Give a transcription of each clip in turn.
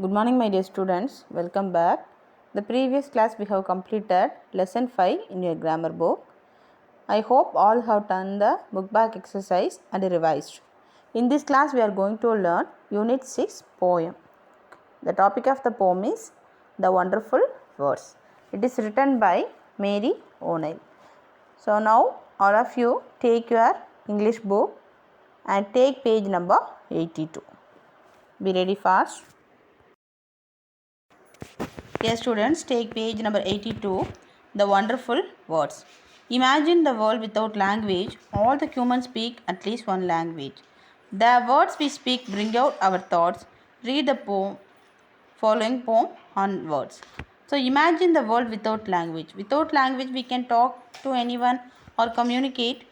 Good morning, my dear students. Welcome back. The previous class we have completed lesson 5 in your grammar book. I hope all have done the book back exercise and revised. In this class we are going to learn Unit 6 poem. The topic of the poem is The Wonderful Words. It is written by Mary O'Neill. So now all of you take your English book and take page number 82. Be ready fast. Yes, students, take page number 82, The Wonderful Words. Imagine the world without language. All the humans speak at least one language. The words we speak bring out our thoughts. Read the following poem on words. So imagine the world without language. Without language, we can talk to anyone or communicate.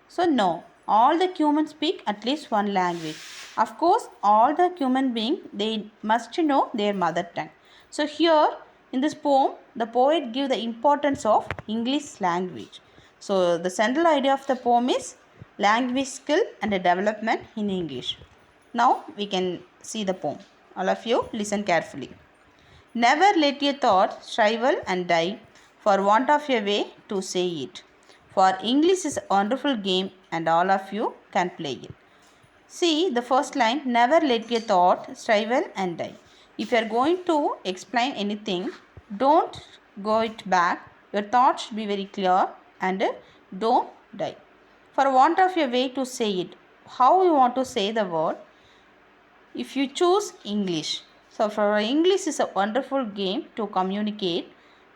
So no, all the humans speak at least one language. Of course, all the human beings, they must know their mother tongue. So here in this poem, the poet gives the importance of English language. So the central idea of the poem is language skill and the development in English. Now we can see the poem. All of you listen carefully. Never let your thought shrivel and die for want of a way to say it. For English is a wonderful game and all of you can play it. See the first line, never let your thought shrivel and die. If you are going to explain anything, don't go it back. Your thoughts should be very clear and don't die. For want of a way to say it, how you want to say the word? If you choose English. So for English is a wonderful game to communicate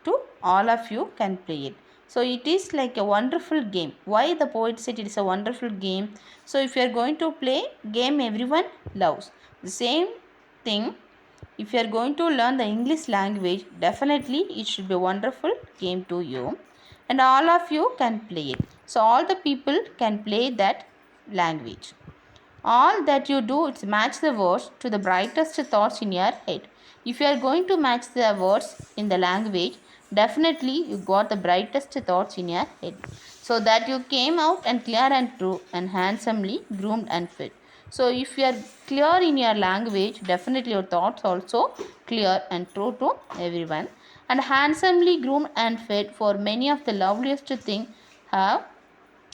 to all of you can play it. So it is like a wonderful game. Why the poet said it is a wonderful game? So if you are going to play game everyone loves. The same thing if you are going to learn the English language, definitely it should be a wonderful game to you and all of you can play it. So all the people can play that language. All that you do is match the words to the brightest thoughts in your head. If you are going to match the words in the language, definitely you got the brightest thoughts in your head. So that you came out and clear and true and handsomely groomed and fit. So if you are clear in your language, definitely your thoughts also clear and true to everyone. And handsomely groomed and fed for many of the loveliest things have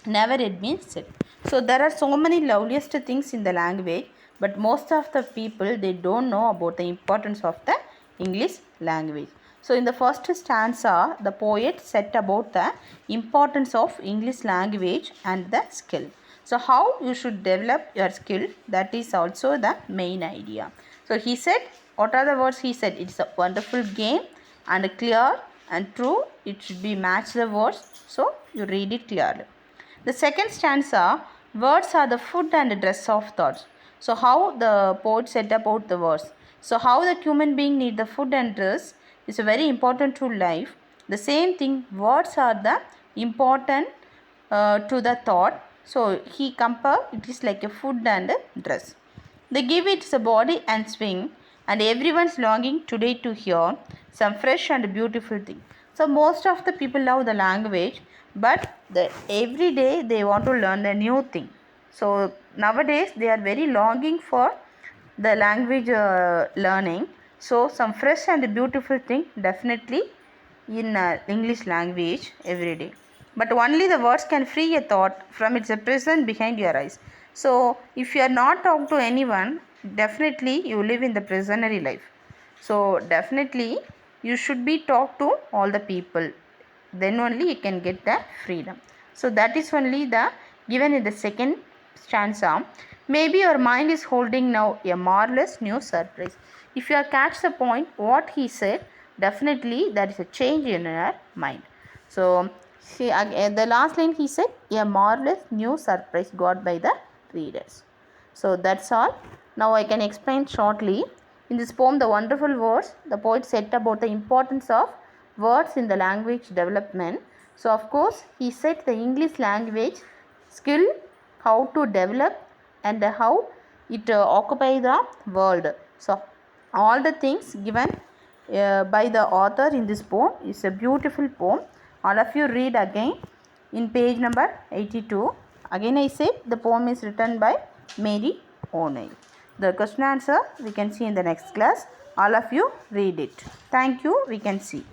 never yet been said. So there are so many loveliest things in the language, but most of the people they don't know about the importance of the English language. So in the first stanza, the poet said about the importance of English language and the skill. So how you should develop your skill, that is also the main idea. So he said, what are the words he said? It's a wonderful game and clear and true. It should be match the words. So you read it clearly. The second stanza, words are the food and dress of thoughts. So how the poet said about the words. So how the human being need the food and dress is very important to life. The same thing, words are the important to the thought. So he compare it is like a food and a dress. They give it a body and swing, and everyone's longing today to hear some fresh and beautiful thing. So most of the people love the language, but every day they want to learn a new thing. So nowadays they are very longing for the language learning. So some fresh and beautiful thing definitely in English language every day. But only the words can free a thought from its prison behind your eyes. So if you are not talking to anyone, definitely you live in the prisonary life. So definitely you should be talk to all the people. Then only you can get the freedom. So that is only the given in the second stanza. Maybe your mind is holding now a marvelous new surprise. If you catch the point what he said, definitely there is a change in your mind. So the last line he said, a marvelous new surprise got by the readers. So that's all. Now I can explain shortly. In this poem, The Wonderful Words, the poet said about the importance of words in the language development. So of course, he said the English language skill, how to develop and how it occupy the world. So all the things given by the author in this poem is a beautiful poem. All of you read again in page number 82. Again I say the poem is written by Mary O'Neill. The question answer we can see in the next class. All of you read it. Thank you. We can see.